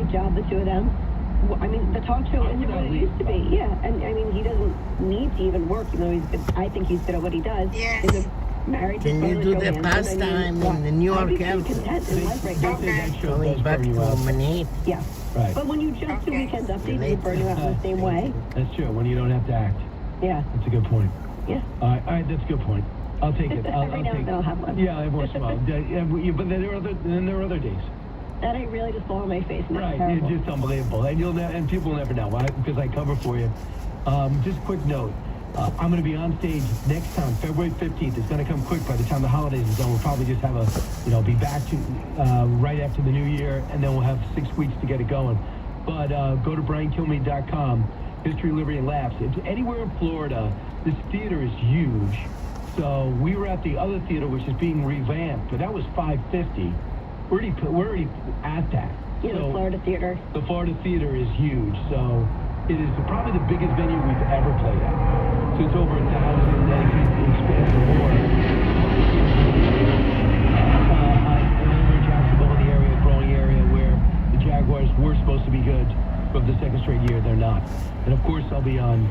good job, the two of them. I mean, the talk show isn't what it used to be. Yeah, and I mean, he doesn't need to even work, you know. I think he's good at what he does. Yes. He's married. Can you do the pastime in the New York Content in life right now. Going back to Manhattan? Yeah. Right. But when you just do weekend updates, they burn you out in the same way. That's true. When you don't have to act. Yeah. That's a good point. Yeah. All right. That's a good point. I'll take it. I'll Every now take and then I'll have one. Yeah, every once in a while. But then there are other days. That ain't really just fall on my face. Right, it's just unbelievable, and people never know because I cover for you. Just a quick note: I'm going to be on stage next time, February 15th. It's going to come quick by the time the holidays is done. We'll probably just have be back to right after the new year, and then we'll have 6 weeks to get it going. But go to BrianKilmeade.com. History, Liberty, and Laughs. It's anywhere in Florida. This theater is huge. So we were at the other theater, which is being revamped, but that was $550. We're already at that. Yeah, the Florida Theater. The Florida Theater is huge, so it is probably the biggest venue we've ever played at. So it's over 1,000, and it can expand for more. We're in Jacksonville, in the area, a growing area where the Jaguars were supposed to be good, but the second straight year they're not. And of course, I'll be on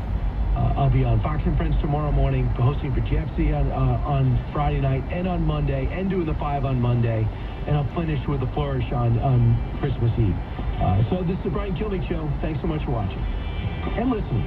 Fox and Friends tomorrow morning, hosting for Jeffsy on Friday night and on Monday, and doing the 5 on Monday. And I'll finish with a flourish on Christmas Eve. So this is the Brian Kilmeade Show. Thanks so much for watching and listening.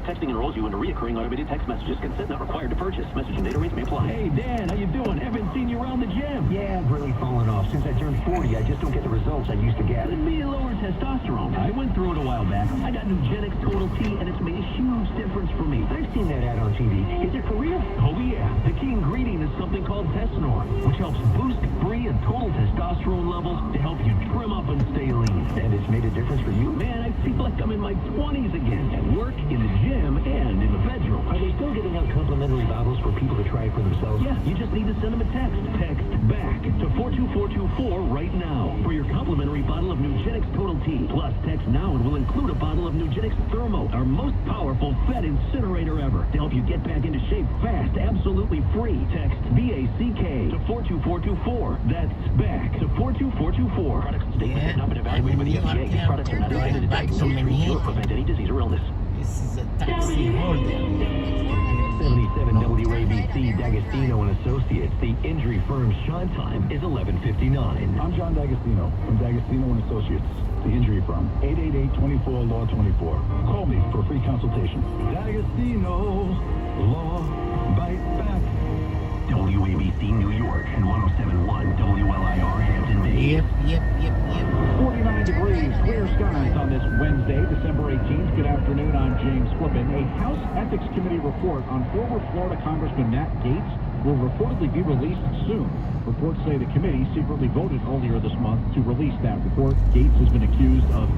Texting enrolls you into recurring automated text messages. Consent not required to purchase. Message and data rates may apply. Hey, Dan, how you doing? Haven't seen you around the gym. Yeah, I've really fallen off. Since I turned 40, I just don't get the results I used to get. It may lower testosterone. I went through it a while back. I got Nugenics Total T, and it's made a huge difference for me. I've seen that ad on TV. Is it for real? Oh, yeah. The key ingredient is something called Tesnor, which helps boost free and total testosterone levels to help you trim up and stay lean. And it's made a difference for you? Man, I feel like I'm in my 20s again. At work, in the gym, and in the bedroom. Are they still giving out complimentary bottles for people to try it for themselves? Yeah, you just need to send them a text. Text BACK to 42424 right now for your complimentary bottle of Nugenics Total T. Plus, text now and we'll include a bottle of Nugenics Thermo, our most powerful fat incinerator ever, to help you get back into shape fast, absolutely free. Text BACK to 42424. That's BACK to 42424. Products and statements have not been evaluated by the FDA. These products are not intended to diagnose, treat, or prevent any disease or illness. This is a taxi holder. 77 WABC D'Agostino and Associates. The injury firm's shine time is 11:59. I'm John D'Agostino from D'Agostino and Associates, the injury firm. 888-24-LAW-24. Call me for a free consultation. D'Agostino, Law, Bite Back. WABC New York and 107.1 WLIR Hampton Bay. Yep. 49 degrees, clear skies on this Wednesday, December 18th. Good afternoon, I'm James Flippin. A House Ethics Committee report on former Florida Congressman Matt Gaetz will reportedly be released soon. Reports say the committee secretly voted earlier this month to release that report. Gaetz has been accused of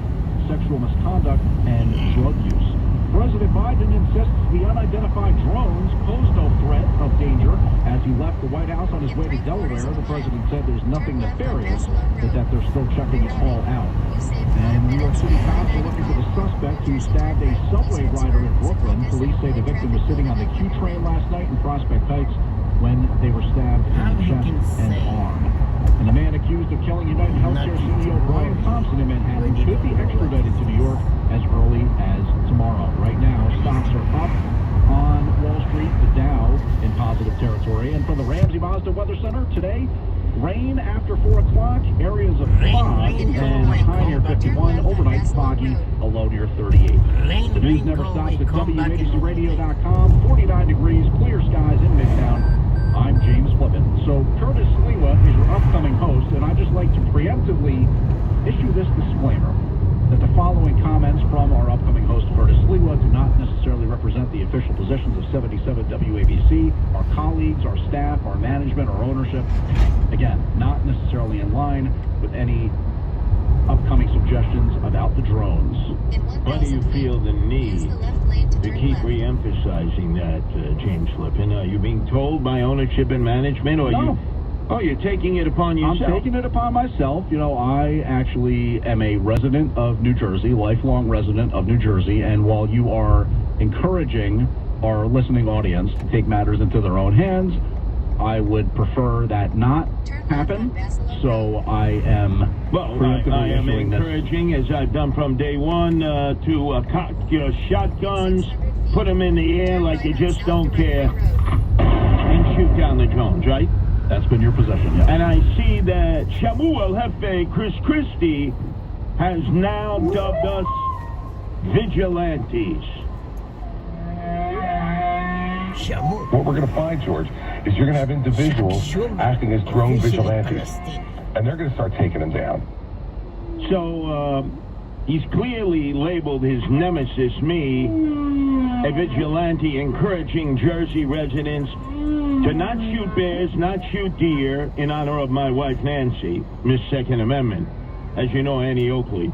sexual misconduct and drug use. President Biden insists the unidentified drones pose no threat of danger. As he left the White House on his way to Delaware, the president said there's nothing nefarious, but that they're still checking it all out. And New York City cops are looking for the suspect who stabbed a subway rider in Brooklyn. Police say the victim was sitting on the Q train last night in Prospect Heights when they were stabbed in the chest and arm. And the man accused of killing United Healthcare CEO Brian Thompson in Manhattan should be extradited to New York as early as tomorrow. Right now, stocks are up on Wall Street, the Dow in positive territory. And from the Ramsey Mazda Weather Center today, rain after 4 o'clock, areas of fog, and high near 51, overnight foggy, a low near 38. The news never stops at WABCRadio.com. 49 degrees, clear skies in Midtown. I'm James Flippin. So Curtis Sliwa is your upcoming host, and I'd just like to preemptively issue this disclaimer that the following comments from our upcoming host, Curtis Sliwa, do not necessarily represent the official positions of 77 WABC, our colleagues, our staff, our management, our ownership. Again, not necessarily in line with any upcoming suggestions about the drones. Why do you feel the need to keep re-emphasizing that, James Flippin? Are you being told by ownership and management, or No. Oh, you're taking it upon yourself. I'm taking it upon myself. You know, I actually am a resident of New Jersey, lifelong resident of New Jersey, and while you are encouraging our listening audience to take matters into their own hands, I would prefer that not happen. So I am I am encouraging, as I've done from day one, to cock your shotguns, put them in the air like you just don't care, and shoot down the drones, right? That's been your position, yeah. And I see that Shamu El Jefe Chris Christie has now dubbed us vigilantes. What we're going to find, George, is you're going to have individuals acting as drone vigilantes, and they're going to start taking them down. So, he's clearly labeled his nemesis, me, a vigilante encouraging Jersey residents to not shoot bears, not shoot deer, in honor of my wife, Nancy, Miss Second Amendment, as you know, Annie Oakley,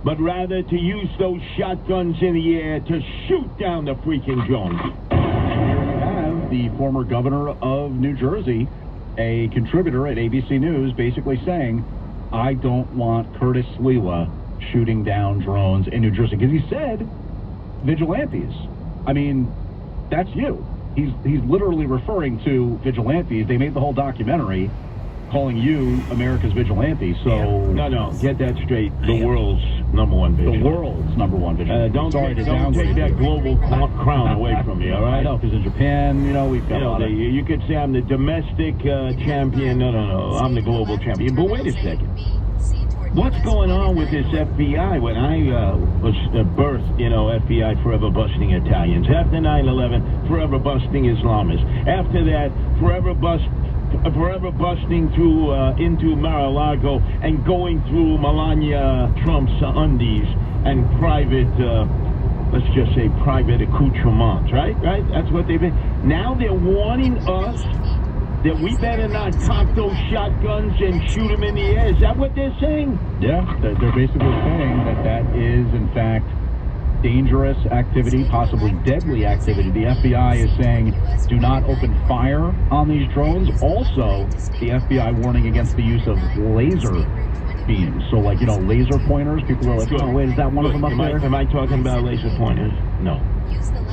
but rather to use those shotguns in the air to shoot down the freaking drones. The former governor of New Jersey, a contributor at ABC News, basically saying, I don't want Curtis Sliwa shooting down drones in New Jersey. Because he said vigilantes. I mean, that's you. He's literally referring to vigilantes. They made the whole documentary calling you America's vigilante. So yeah. No, get that straight. The world's number one vigilante. The world's number one vigilante. Don't take that global crown away from me, all right? I know, because in Japan, you know, we've got you could say I'm the domestic champion. No, I'm the global champion. But wait a second. What's going on with this FBI? When I was birthed, FBI forever busting Italians. After 9/11, forever busting Islamists. After that, forever busting through into Mar-a-Lago and going through Melania Trump's undies and private, let's just say private accoutrements, right? That's what they've been. Now they're warning us that we better not cock those shotguns and shoot them in the air. Is that what they're saying? Yeah, they're basically saying that is, in fact, dangerous activity, possibly deadly activity. The FBI is saying do not open fire on these drones. Also, the FBI warning against the use of laser beams. So, like, laser pointers. People are like, oh, wait, is that one of them up there? Am I talking about laser pointers? No.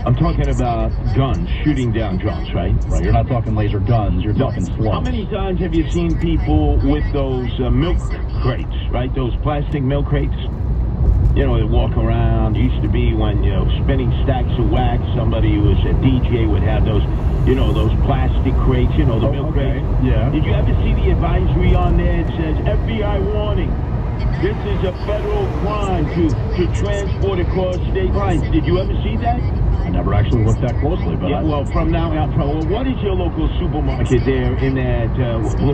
I'm talking about guns, shooting down drones, right? Right, you're not talking laser guns, you're talking slugs. How many times have you seen people with those milk crates, right? Those plastic milk crates? They walk around. Used to be when, spinning stacks of wax, somebody who was a DJ would have those, those plastic crates, the milk crates. Yeah. Did you ever see the advisory on there? It says, FBI warning. This is a federal crime to transport across state lines. Did you ever see that? I never actually looked that closely, but well, from now on, what is your local supermarket there in that,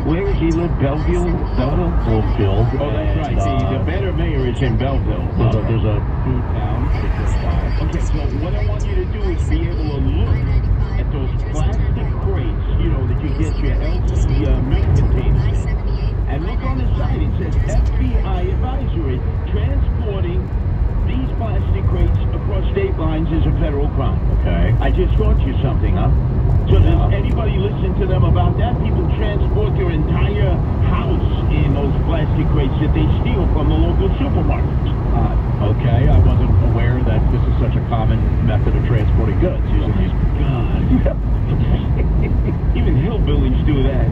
where does he live, Belleville? Bloomfield. Oh, that's right. The better mayor is in Belleville. There's a food town. Okay, so what I want you to do is be able to look at those plastic crates, that you get your LC milk containers in. And look on the side, it says FBI advisory, transporting these plastic crates across state lines is a federal crime. Okay. I just taught you something, huh? So does anybody listen to them about that? People transport their entire house in those plastic crates that they steal from the local supermarkets. Okay, I wasn't aware that this is such a common method of transporting goods, using these. God. Even hillbillies do that.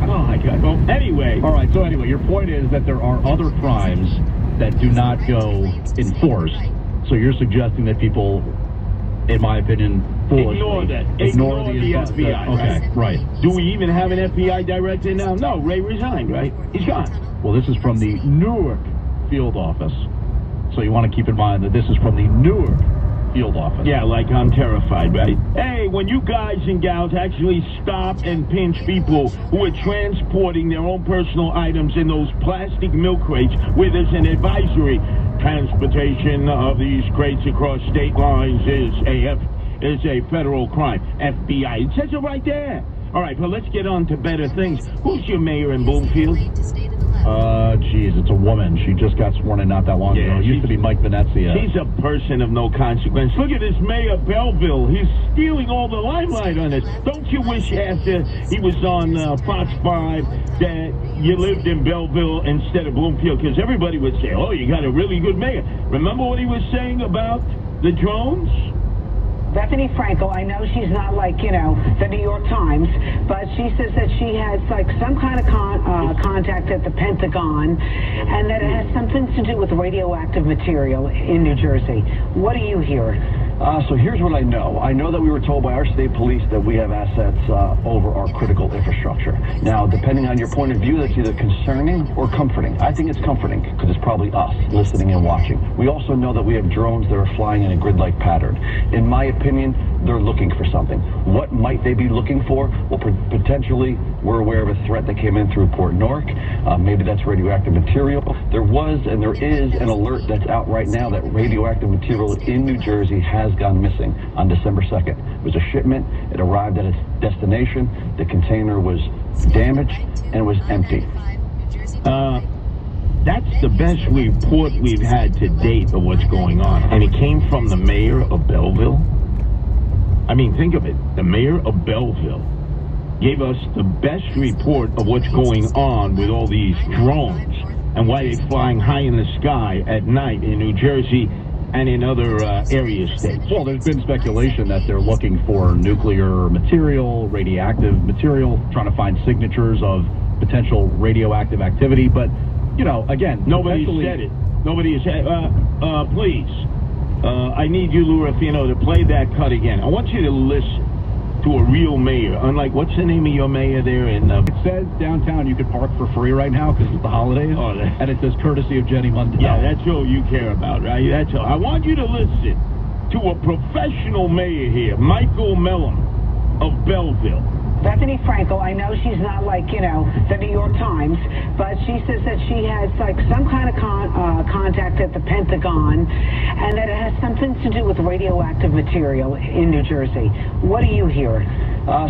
Oh, my God. Well, anyway. All right, so anyway, your point is that there are other crimes that do not go enforced. So you're suggesting that people, in my opinion, foolishly ignore the FBI. Okay, right. Do we even have an FBI director now? No, Ray resigned, right? He's gone. Well, this is from the Newark field office. So you want to keep in mind that this is from the Newark field office. Yeah, like I'm terrified, right? Hey, when you guys and gals actually stop and pinch people who are transporting their own personal items in those plastic milk crates where there's an advisory, transportation of these crates across state lines is a federal crime. FBI. It says it right there. All right, well, let's get on to better things. Who's your mayor in Bloomfield? Geez, it's a woman. She just got sworn in not that long ago. It used to be Mike Venezia. She's a person of no consequence. Look at this Mayor Belleville. He's stealing all the limelight on this. Don't you wish after he was on Fox 5 that you lived in Belleville instead of Bloomfield? Because everybody would say, oh, you got a really good mayor. Remember what he was saying about the drones? Bethany Frankel, I know she's not like, you know, the New York Times, but she says that she has like some kind of contact at the Pentagon and that it has something to do with radioactive material in New Jersey. What do you hear? So here's what I know. I know that we were told by our state police that we have assets over our critical infrastructure. Now, depending on your point of view, that's either concerning or comforting. I think it's comforting because it's probably us listening and watching. We also know that we have drones that are flying in a grid-like pattern. In my opinion, they're looking for something. What might they be looking for? Well, potentially, we're aware of a threat that came in through Port Newark. Maybe that's radioactive material. There was and there is an alert that's out right now that radioactive material in New Jersey has gone missing on December 2nd. It was a shipment. It arrived at its destination. The container was damaged and was empty. That's the best report we've had to date of what's going on. And it came from the mayor of Belleville. I mean, think of it. The mayor of Belleville gave us the best report of what's going on with all these drones and why they're flying high in the sky at night in New Jersey and in other area states. Well, there's been speculation that they're looking for nuclear material, radioactive material, trying to find signatures of potential radioactive activity. But, you know, again, nobody said it. Nobody has said, please, I need you, Lou Rufino, to play that cut again. I want you to listen to a real mayor. Unlike, what's the name of your mayor there in... It says downtown you could park for free right now because it's the holidays. Oh, and it says courtesy of Jenny Mundell. Yeah, that's all you care about, right? That's all. I want you to listen to a professional mayor here, Michael Mellon of Belleville. Bethany Frankel, I know she's not like, you know, the New York Times, but she says that she has like some kind of contact at the Pentagon and that it has something to do with radioactive material in New Jersey. What do you hear?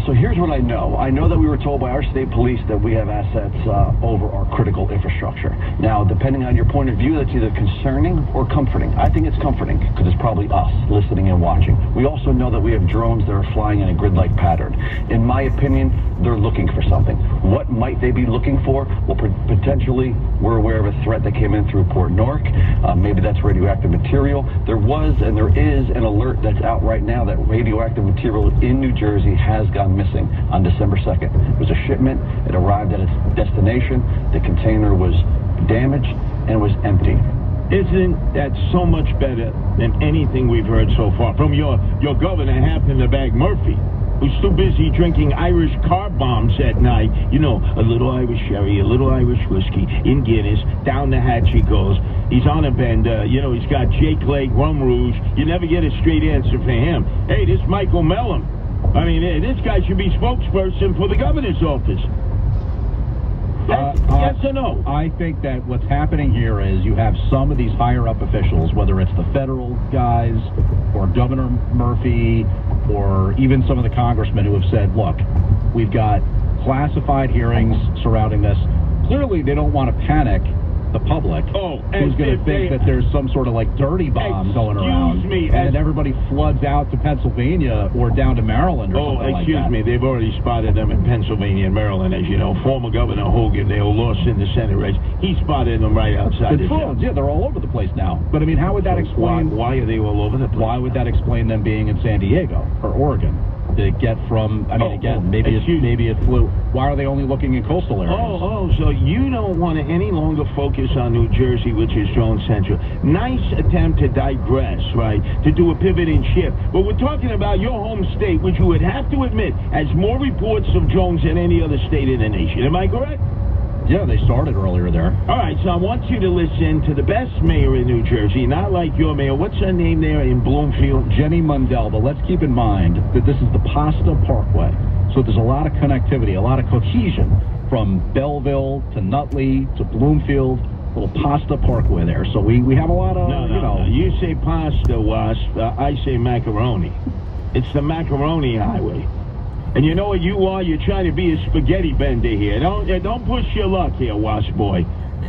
So here's what I know. I know that we were told by our state police that we have assets over our critical infrastructure. Now, depending on your point of view, that's either concerning or comforting. I think it's comforting because it's probably us listening and watching. We also know that we have drones that are flying in a grid-like pattern. In my opinion, they're looking for something. What might they be looking for? Well, potentially, we're aware of a threat that came in through Port Newark. Maybe that's radioactive material. There was and there is an alert that's out right now that radioactive material in New Jersey has gone missing on December 2nd. It was a shipment. It arrived at its destination. The container was damaged and was empty. Isn't that so much better than anything we've heard so far from your governor, half-in-the-bag Murphy, who's too busy drinking Irish car bombs at night? You know, a little Irish sherry, a little Irish whiskey, in Guinness, down the hatch he goes. He's on a bender. You know, he's got Jake Lake, Rum Rouge. You never get a straight answer for him. Hey, this Michael Mellon. I mean, this guy should be spokesperson for the governor's office. Yes or no? I think that what's happening here is you have some of these higher-up officials, whether it's the federal guys or Governor Murphy or even some of the congressmen who have said, look, we've got classified hearings surrounding this. Clearly, they don't want to panic the public who's going to think that there's some sort of like dirty bomb going around and then everybody floods out to Pennsylvania or down to Maryland or something like that. Excuse me, they've already spotted them in Pennsylvania and Maryland, as you know. Former Governor Hogan, they were lost in the Senate race. He spotted them right outside the town. Yeah, they're all over the place now. But I mean, how would that explain... Why are they all over the place? Why would that explain them being in San Diego or Oregon? Did it get from, I mean, maybe it flew. Why are they only looking in coastal areas? So you don't want to any longer focus on New Jersey, which is drone central. Nice attempt to digress, right? To do a pivot and shift. But we're talking about your home state, which you would have to admit has more reports of drones than any other state in the nation. Am I correct? Yeah, they started earlier there. All right, so I want you to listen to the best mayor in New Jersey, not like your mayor. What's her name there in Bloomfield? Jenny Mundell. But let's keep in mind that this is the Pasta Parkway. So there's a lot of connectivity, a lot of cohesion from Belleville to Nutley to Bloomfield. Little Pasta Parkway there. So we have a lot of, No. You say pasta, Wasp. I say macaroni. It's the macaroni highway. And you know what you are? You're trying to be a spaghetti bender here. Don't push your luck here, Wasp boy.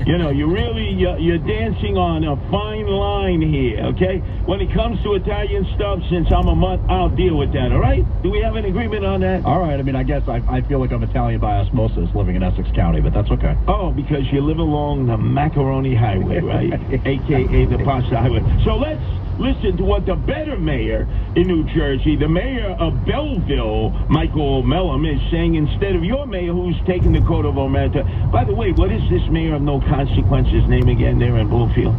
You know, you're dancing on a fine line here, okay? When it comes to Italian stuff, since I'm a mutt, I'll deal with that, all right? Do we have an agreement on that? All right, I mean, I guess I feel like I'm Italian by osmosis living in Essex County, but that's okay. Oh, because you live along the Macaroni Highway, right? A.K.A. the Pasta Highway. So let's listen to what the better mayor in New Jersey, the mayor of Belleville, Michael Mellum, is saying instead of your mayor who's taking the coat of Omerta. By the way, what is this mayor of no consequences name again there in Bloomfield?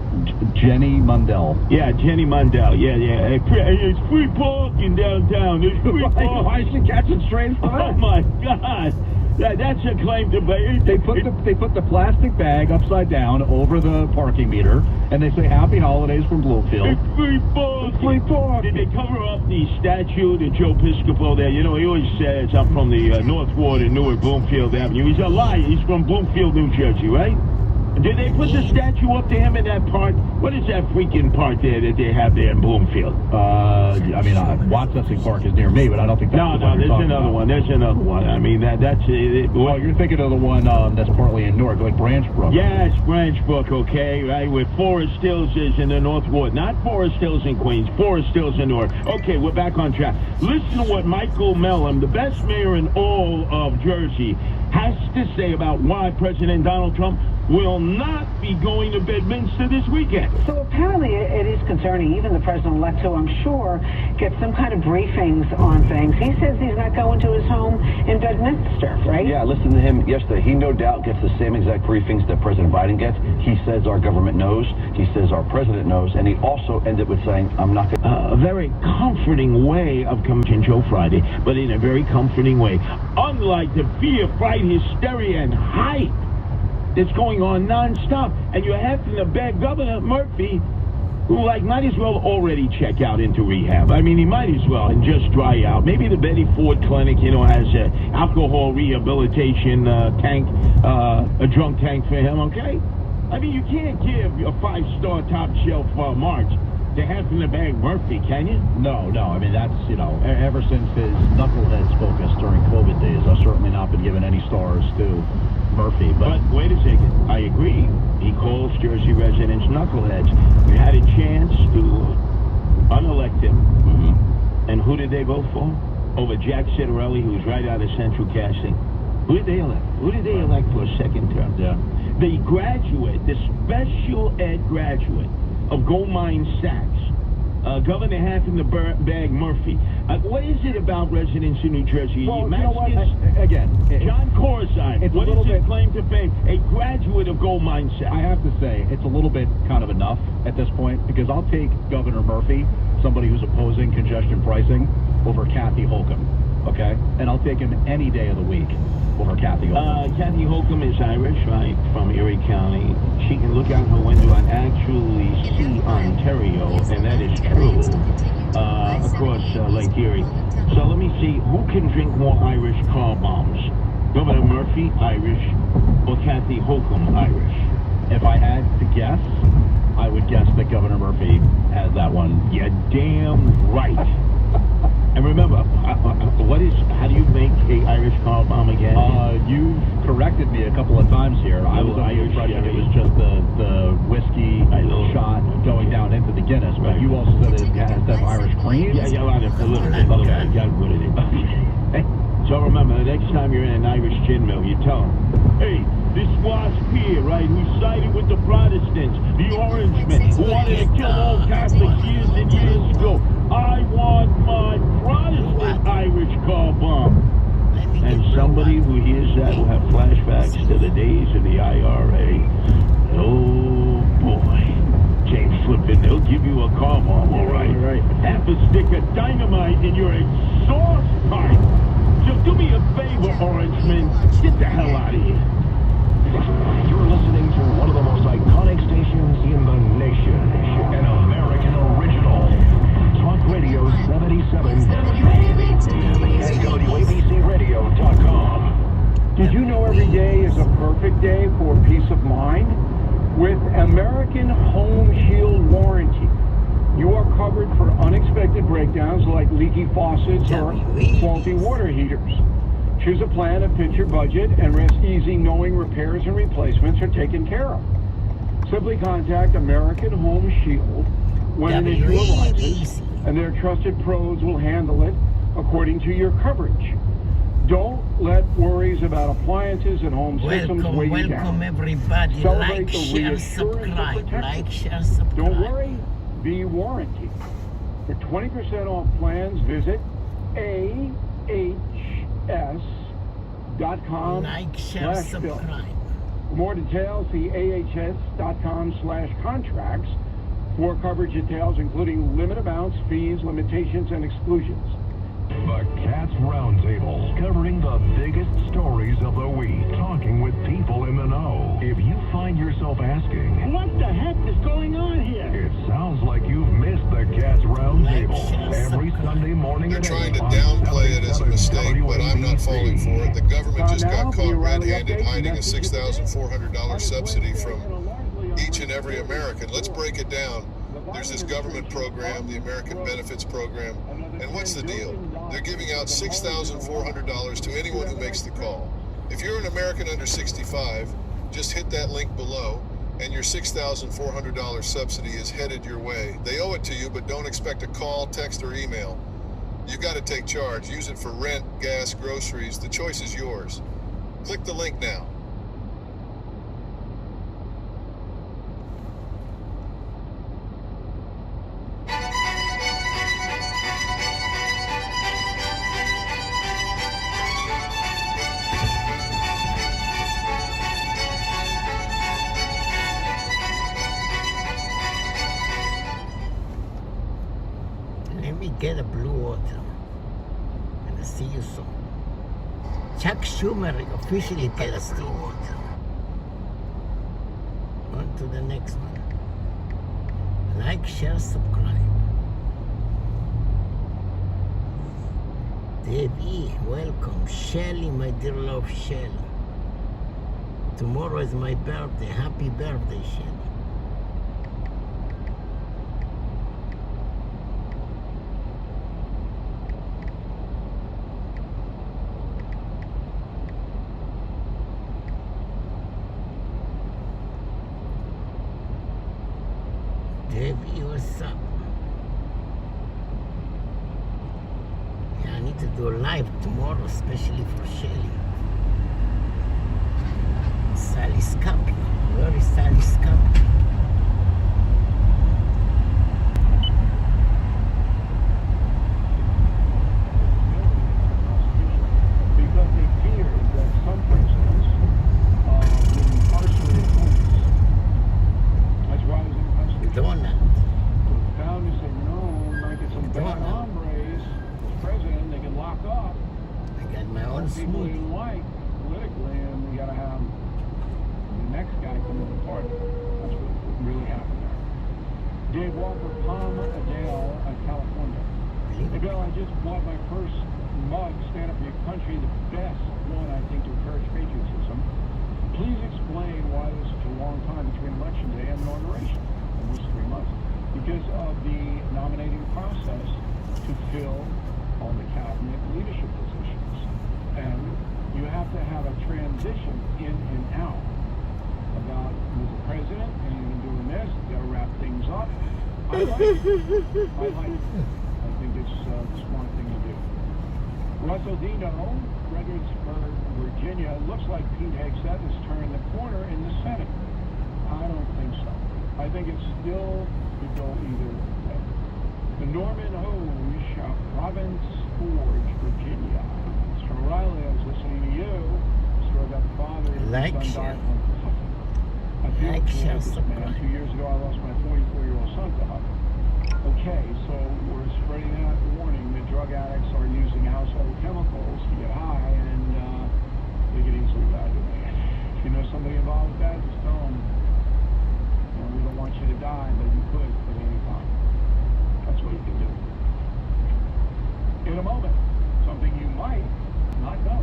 Jenny Mundell. Yeah, Jenny Mundell. Yeah. It's free parking downtown. It's free parking. Why is she catching strays for that? Oh, my God. That's a claim to fame. They put the plastic bag upside down over the parking meter, and they say Happy Holidays from Bloomfield. It's free parking. Free parking. Did they cover up the statue to Joe Piscopo there? You know, he always says, I'm from the North Ward in Newark, Bloomfield Avenue. He's a liar. He's from Bloomfield, New Jersey, right? Did they put the statue up to him in that park? What is that freaking park there that they have there in Bloomfield? I mean, Watsessing Park is near me, but I don't think that's the one there's another one. There's another one. I mean, that's it. Well, you're thinking of the one that's partly in Newark, like Branch Brook. Yes, Branch Brook, okay, right, where Forest Hills is in the North Ward. Not Forest Hills in Queens, Forest Hills in Newark. Okay, we're back on track. Listen to what Michael Mellum, the best mayor in all of Jersey, has to say about why President Donald Trump will not be going to Bedminster this weekend. So apparently it is concerning. Even the president-elect, who I'm sure gets some kind of briefings on things. He says he's not going to his home in Bedminster, right? Yeah, I listened to him yesterday. He no doubt gets the same exact briefings that President Biden gets. He says our government knows. He says our president knows. And he also ended with saying, I'm not going to... A very comforting way of coming Joe Friday, but in a very comforting way. Unlike the fear, fright, hysteria, and hype that's going on nonstop, and you're having to beg Governor Murphy, who might as well already check out into rehab. I mean, he might as well and just dry out. Maybe the Betty Ford Clinic, has a alcohol rehabilitation tank, a drunk tank for him. Okay, I mean, you can't give a 5-star top shelf march to having to beg Murphy, can you? No. I mean, that's, ever since his knuckleheads focus during COVID days, I've certainly not been given any stars to Murphy. But wait a second. I agree. He calls Jersey residents knuckleheads. You had a chance to unelect him. Mm-hmm. And who did they vote for? Over Jack Citarelli, who's right out of Central Casting. Who did they elect? Who did they elect for a second term? Yeah. The graduate, the special ed graduate of Goldmine Sachs, Governor Bag Murphy. What is it about residents in New Jersey? Well, you know what? Again, John Corzine. What is his claim to fame? A graduate of Goldmine Sachs. I have to say, it's a little bit kind of enough at this point, because I'll take Governor Murphy, somebody who's opposing congestion pricing, over Kathy Holcomb. Okay? And I'll take him any day of the week over Kathy Holcomb. Kathy Holcomb is Irish, right, from Erie County. She can look out her window and actually see Ontario, and that is true, across Lake Erie. So let me see, who can drink more Irish car bombs? Governor Murphy, Irish, or Kathy Holcomb, Irish? If I had to guess, I would guess that Governor Murphy has that one. You're damn right. And remember, how do you make a Irish car bomb again? You've corrected me a couple of times here. I was under the impression it was just the whiskey shot going down into the Guinness, but you also said it has to have Irish cream? Yeah, a little bit. Okay. You gotta put it in. So remember, the next time you're in an Irish gin mill, you tell them, hey, this wasp here, right, who sided with the Protestants, the Orangemen, who wanted to kill all Catholics years and years ago. I want my Protestant Irish car bomb. And somebody who hears that will have flashbacks to the days of the IRA. Oh, boy. James Flippin, they'll give you a car bomb, all right. Half a stick of dynamite in your exhaust pipe. So do me a favor, Orangeman. Get the hell out of here. You're listening to one of the most iconic stations in the nation. An American original. Talk Radio 77. And WABCRadio.com. Did you know every day is a perfect day for peace of mind? With American Home Shield Warranty, you are covered for unexpected breakdowns like leaky faucets or faulty water heaters. Choose a plan that fits your budget and rest easy knowing repairs and replacements are taken care of. Simply contact American Home Shield when an issue arises, and their trusted pros will handle it according to your coverage. Don't let worries about appliances and home systems weigh you down. Welcome everybody. Celebrate Like, the share, reassurance of subscribe. protection. Like, share, subscribe. Don't worry, be warranty. For 20% off plans, visit ahs.com/bill. Like, share, subscribe. For more details, see ahs.com/contracts for coverage details, including limit amounts, fees, limitations, and exclusions. The Cats Roundtable, covering the biggest stories of the week, talking with people in the know. If you find yourself asking, What the heck is going on here? it sounds like you've missed the Cats Roundtable every Sunday morning They're at 8 trying to on downplay it as a 77 mistake, but I'm not falling for it. The government just got caught red-handed hiding a $6,400 subsidy from each and every American. Let's break it down. There's this government program, the American Benefits Program, and what's the deal? They're giving out $6,400 to anyone who makes the call. If you're an American under 65, just hit that link below, and your $6,400 subsidy is headed your way. They owe it to you, but don't expect a call, text, or email. You've got to take charge. Use it for rent, gas, groceries. The choice is yours. Click the link now. Let me get a blue water. And I'll see you soon. Chuck Schumer officially tells blue water. On to the next one. Like, share, subscribe. Debbie, welcome. Shelly, my dear love, Shelly. Tomorrow is my birthday. Happy birthday, Shelly. Debbie, what's up? Yeah, I need to do a live tomorrow, especially for Shelly. Sally Scapi. Where is Sally Scapi? Because they feared that some presidents would incarcerate homeless. That's why it was in the Constitution. Donald. The founders said, no, we might get some bad hombres as president, they can lock up I got my own people smoothie. you like politically, and we got to have the next guy come to the party. That's what really happened there. Dave Walker, Palmadale, California. Hey, Bill, I just bought my first mug, Stand Up for Your Country, the best one, I think, to encourage patriotism. Please explain why there's such a long time between Election Day and inauguration, almost 3 months. Because of the nominating process to fill all the cabinet leadership positions. And you have to have a transition in and out about who's the president and you're doing this, you gotta wrap things up. I like it. I like it. I think it's a smart thing to do. Russell Dino, Fredericksburg, Virginia. Looks like Pete Hegseth has turned the corner in the Senate. I don't think so. I think it's still could go either way. The Norman Hoge, Province Forge, Virginia. Mr. O'Reilly, I was listening to you. Story about the father and Like, son share. died from Kentucky. I feel Like, for share, this man. subscribe. 2 years ago, I lost my 44-year-old son to Huck. Okay, so we're spreading out the warning that drug addicts are using household chemicals to get high, and they get easily evaluated. If you know somebody involved with that, just tell them, we don't want you to die, but you could at any time. That's what you can do. In a moment, something you might not know.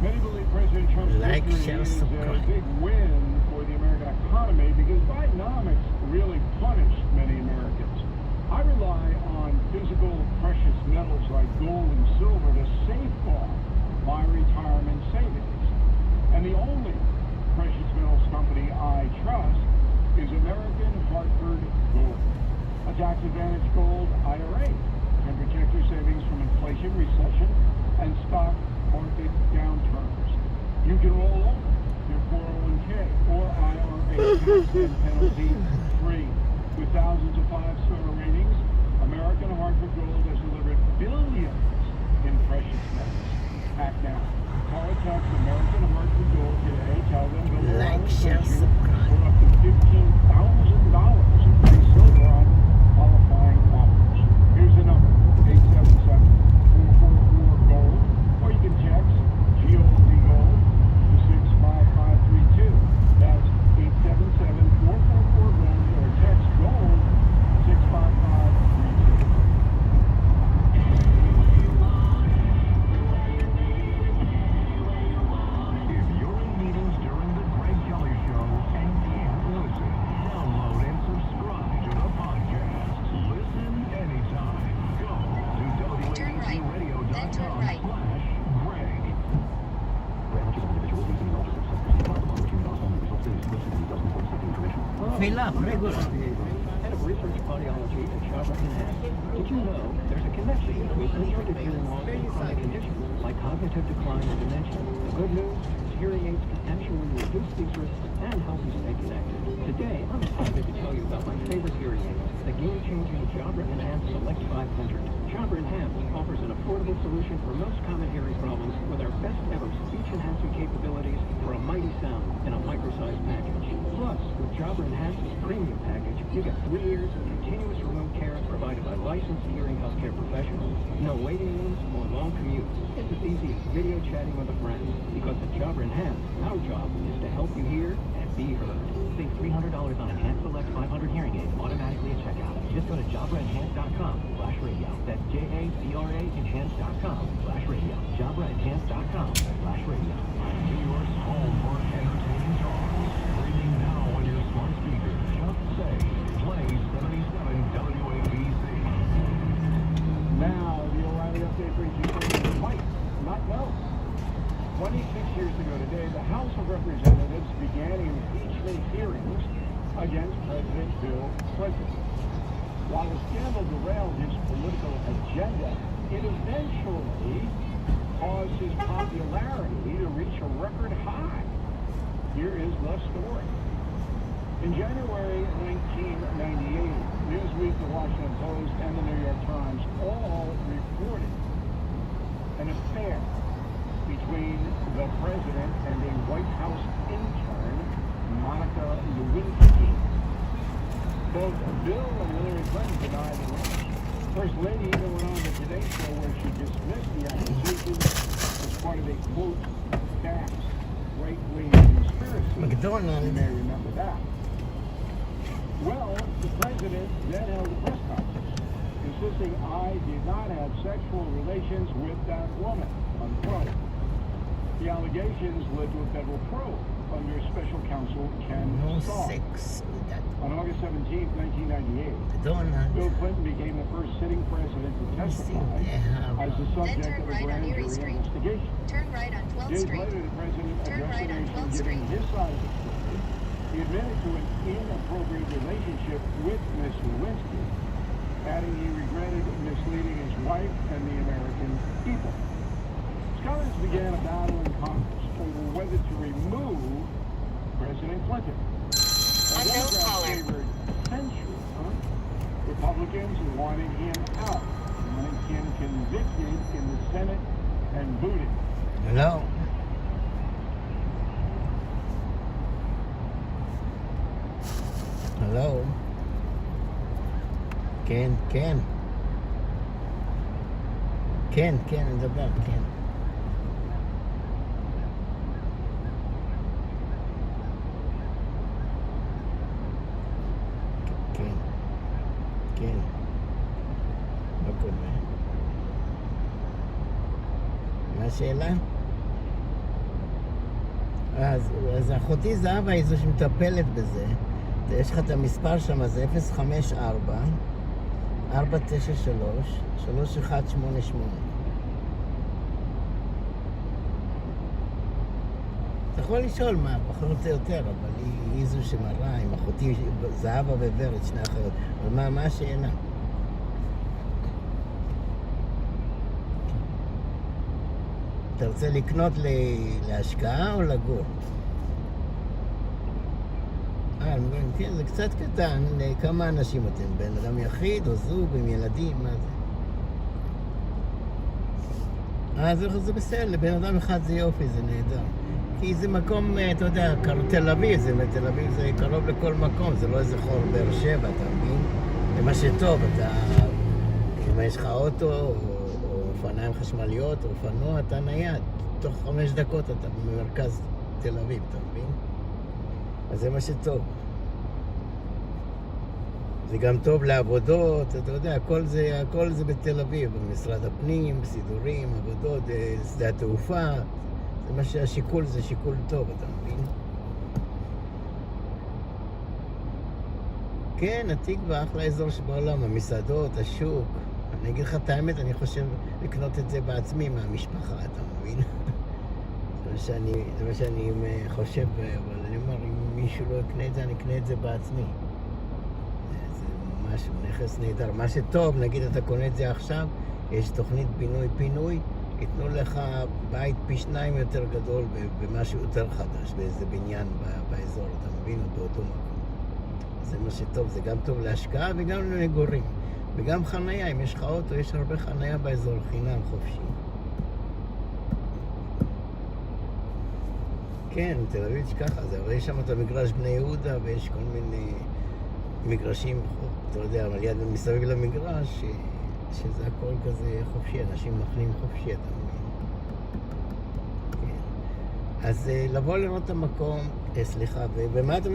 Many believe President Trump's Like, victory share, is a subscribe. big win for the American economy because Bidenomics really punished many Americans. I rely on physical precious metals like gold and silver to safeguard my retirement savings. And the only precious metals company I trust is American Hartford Gold. A tax-advantaged gold IRA can protect your savings from inflation, recession, and stock market downturns. You can roll over your 401k or IRA tax and penalty free. With thousands of five-star ratings, American Hartford Gold has delivered billions in precious metals. Act now. Call or text American Hartford Gold today. Tell them they'll Like, share, you subscribe. for up to $15,000 in free silver on qualifying offers. Here's the number, 877-444-GOLD, or you can text GOLD Gold to 65532. That's 877-444-GOLD, or text GOLD 65532. If you're in meetings during the Greg Kelly Show and can't listen, download and subscribe to the podcast. Listen anytime. Go to WABCRadio.com/Greg. Fill up, regular. Head of Research Cardiology at Shabra Enhance. Did you know there's a connection between congestive hearing loss and chronic conditions like cognitive decline and dementia? The good news is hearing aids can actually reduce these risks and help you stay connected. Today, I'm excited to tell you about my favorite hearing aids, the game-changing Jabra Enhance Select 500. Jabra Enhance offers an affordable solution for most common hearing problems with our best-ever speech-enhancing capabilities for a mighty sound in a micro-sized package. Plus, with Jabra Enhance's premium package, you get 3 years of continuous remote care provided by licensed hearing healthcare professionals. No waiting rooms or long commutes. It's as easy as video chatting with a friend. Because at Jabra Enhance, our job is to help you hear and be heard. Save $300 on Enhance Select 500 hearing aids automatically at checkout. Just go to JabraEnhance.com/radio. That's JABRA Enhance.com/radio. JabraEnhance.com/radio. New York's home for entertaining talk. Streaming now on your smart speaker. Just say, play 77 WABC. Now, the O'Reilly Update brings you something you might not know. 26 years ago today, the House of Representatives began impeachment hearings against President Bill Clinton. While the scandal derailed his political agenda, it eventually caused his popularity to reach a record high. Here is the story. In January 1998, Newsweek, The Washington Post, and The New York Times all reported an affair between the president and a White House intern, Monica Lewinsky. Both Bill and Hillary Clinton denied the charge. First Lady even went on the Today Show where she dismissed the accusations as part of a, quote, vast right-wing conspiracy. McDonald's. You may remember that. Well, the president then held a press conference, insisting I did not have sexual relations with that woman, unquote. The allegations led to a federal probe under Special Counsel Ken No Starr. sex with that. On August 17, 1998, McDonald's. Bill Clinton became the first sitting president to testify as the subject of a grand jury investigation. Turn right on 12th Days Street. later, the president Turn addressed right the on nation 12th giving Street. his side of the story. He admitted to an inappropriate relationship with Ms. Lewinsky, adding he regretted misleading his wife and the American people. Scholars began a battle in Congress over whether to remove President Clinton. Unknown caller. Favored censure. Republicans wanted him out, wanted him convicted in the Senate and booted. Hello. Hello. כן, כן. כן, כן, נדבר, כן. כן, כן. מה קורה? מה השאלה? אז אחותי זהבה היא זו שמטפלת בזה. יש לך את המספר שם, זה 054 493 3188. יכול לשאול מה, בכל זאת יותר, אבל היא זו שמראה, עם אחותי זהבה וורד, שני אחרות. אבל מה השאלה? אתה רוצה לקנות להשקעה או לגור? כן, זה קצת קטן. כמה אנשים אתם? בן אדם יחיד או זוג עם ילדים? מה זה? זה בסדר, לבן אדם אחד זה יופי, זה נהדר. כי זה מקום, אתה יודע, תל אביב, תל אביב זה קרוב לכל מקום, זה לא איזה חור באר שבע, אתה מבין? זה מה שטוב, אם יש לך אוטו או אופניים חשמליות או אופנוע, אתה נייד. תוך 5 דקות אתה במרכז תל אביב, אתה מבין? אז זה מה שטוב. זה גם טוב לעבודות, אתה יודע, הכל זה בתל אביב, במשרד הפנים, סידורים, עבודות, שדה התעופה. זה מה שהשיקול זה שיקול טוב, אתה מבין? כן, התקווה אחלה אזור שבעולם, המסעדות, השוק. אני אגיד לך את האמת, אני חושב לקנות את זה בעצמי מהמשפחה, אתה מבין? זה מה שאני חושב, אבל אני אומר, אם מישהו לא יקנה את זה, אני אקנה את זה בעצמי. זה ממש נכס נהדר. מה שטוב, נגיד אתה קונה את זה עכשיו, יש תוכנית בינוי-פינוי, ייתנו לך בית פי 2 יותר גדול במשהו יותר חדש, באיזה בניין באזור, אתה מבין? או באותו מקום. זה מה שטוב, זה גם טוב להשקעה וגם למגורים. וגם חנייה, אם יש לך אוטו, יש הרבה חנייה באזור, חינם, חופשי. כן, תל אביב שככה, אבל יש שם את המגרש בני יהודה, ויש כל מיני מגרשים, אתה יודע, אבל יד מסביב למגרש, שזה הכל כזה חופשי, אנשים מחנים חופשי, אתה מבין? כן. אז לבוא לראות את המקום, סליחה, ובמה אתה